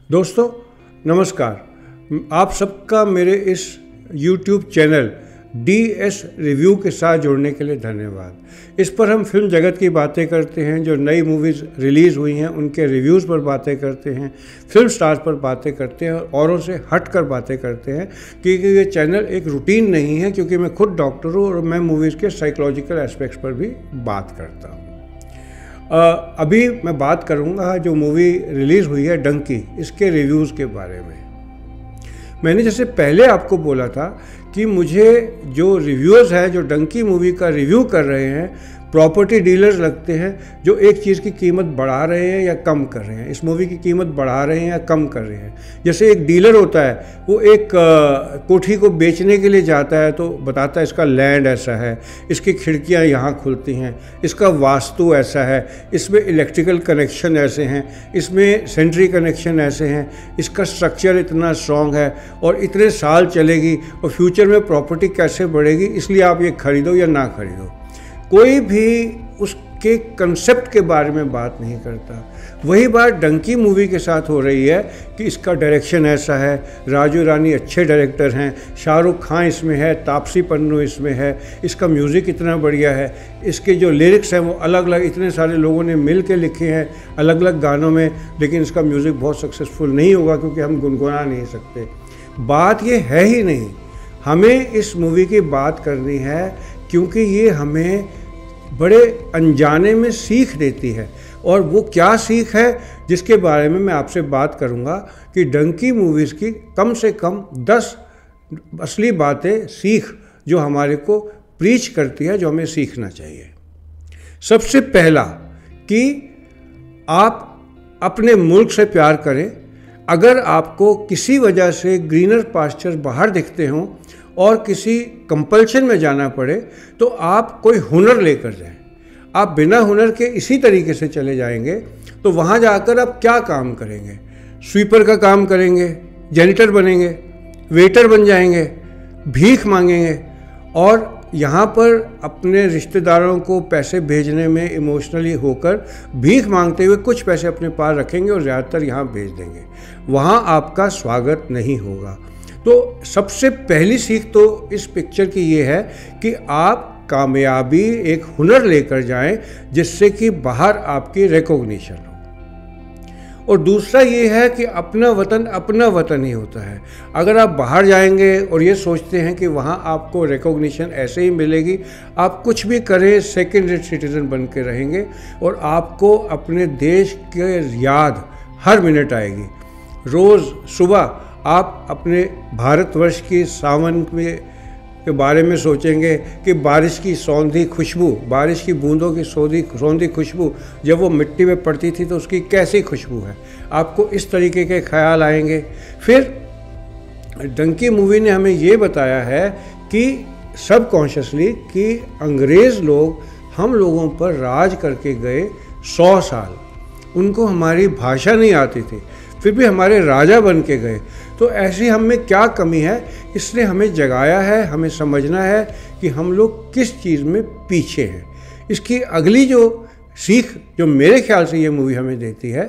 दोस्तों नमस्कार। आप सबका मेरे इस YouTube चैनल DS रिव्यू के साथ जुड़ने के लिए धन्यवाद। इस पर हम फिल्म जगत की बातें करते हैं, जो नई मूवीज़ रिलीज़ हुई हैं उनके रिव्यूज़ पर बातें करते हैं, फिल्म स्टार्स पर बातें करते हैं और औरों से हट कर बातें करते हैं, क्योंकि ये चैनल एक रूटीन नहीं है, क्योंकि मैं खुद डॉक्टर हूँ और मैं मूवीज़ के साइकोलॉजिकल एस्पेक्ट्स पर भी बात करता हूँ। अभी मैं बात करूँगा जो मूवी रिलीज़ हुई है डंकी, इसके रिव्यूज़ के बारे में। मैंने जैसे पहले आपको बोला था कि मुझे जो रिव्यूअर्स हैं जो डंकी मूवी का रिव्यू कर रहे हैं, प्रॉपर्टी डीलर्स लगते हैं जो एक चीज़ की कीमत बढ़ा रहे हैं या कम कर रहे हैं। इस मूवी की कीमत बढ़ा रहे हैं या कम कर रहे हैं। जैसे एक डीलर होता है, वो एक कोठी को बेचने के लिए जाता है तो बताता है इसका लैंड ऐसा है, इसकी खिड़कियां यहाँ खुलती हैं, इसका वास्तु ऐसा है, इसमें इलेक्ट्रिकल कनेक्शन ऐसे हैं, इसमें सेंट्री कनेक्शन ऐसे हैं, इसका स्ट्रक्चर इतना स्ट्रॉन्ग है और इतने साल चलेगी और फ्यूचर में प्रॉपर्टी कैसे बढ़ेगी, इसलिए आप ये खरीदो या ना खरीदो। कोई भी उसके कंसेप्ट के बारे में बात नहीं करता। वही बात डंकी मूवी के साथ हो रही है कि इसका डायरेक्शन ऐसा है, राजू रानी अच्छे डायरेक्टर हैं, शाहरुख खान इसमें है, तापसी पन्नू इसमें है, इसका म्यूज़िक इतना बढ़िया है, इसके जो लिरिक्स हैं वो अलग अलग इतने सारे लोगों ने मिल के लिखे हैं अलग अलग गानों में, लेकिन इसका म्यूज़िक बहुत सक्सेसफुल नहीं होगा क्योंकि हम गुनगुना नहीं सकते। बात ये है ही नहीं। हमें इस मूवी की बात करनी है क्योंकि ये हमें बड़े अनजाने में सीख देती है, और वो क्या सीख है जिसके बारे में मैं आपसे बात करूंगा कि डंकी मूवीज़ की कम से कम 10 असली बातें सीख जो हमारे को प्रीच करती है, जो हमें सीखना चाहिए। सबसे पहला कि आप अपने मुल्क से प्यार करें। अगर आपको किसी वजह से ग्रीनर पास्चर बाहर दिखते हों और किसी कंपल्शन में जाना पड़े तो आप कोई हुनर लेकर जाएं। आप बिना हुनर के इसी तरीके से चले जाएंगे तो वहाँ जाकर आप क्या काम करेंगे? स्वीपर का काम करेंगे, जैनिटर बनेंगे, वेटर बन जाएंगे, भीख मांगेंगे और यहाँ पर अपने रिश्तेदारों को पैसे भेजने में इमोशनली होकर भीख मांगते हुए कुछ पैसे अपने पास रखेंगे और ज़्यादातर यहाँ भेज देंगे। वहाँ आपका स्वागत नहीं होगा। तो सबसे पहली सीख तो इस पिक्चर की ये है कि आप कामयाबी एक हुनर लेकर जाएं जिससे कि बाहर आपकी रिकॉग्निशन हो। और दूसरा ये है कि अपना वतन ही होता है। अगर आप बाहर जाएंगे और ये सोचते हैं कि वहाँ आपको रिकॉग्निशन ऐसे ही मिलेगी, आप कुछ भी करें सेकेंड रेट सिटीजन बन के रहेंगे और आपको अपने देश के याद हर मिनट आएगी। रोज़ सुबह आप अपने भारतवर्ष की सावन के बारे में सोचेंगे कि बारिश की सौंधी खुशबू, बारिश की बूंदों की सौंधी खुशबू जब वो मिट्टी में पड़ती थी तो उसकी कैसी खुशबू है, आपको इस तरीके के ख्याल आएंगे। फिर डंकी मूवी ने हमें ये बताया है कि सबकॉन्शियसली कि अंग्रेज़ लोग हम लोगों पर राज करके गए 100 साल, उनको हमारी भाषा नहीं आती थी, फिर भी हमारे राजा बन के गए। तो ऐसी हम में क्या कमी है, इसने हमें जगाया है। हमें समझना है कि हम लोग किस चीज़ में पीछे हैं। इसकी अगली जो सीख जो मेरे ख्याल से ये मूवी हमें देती है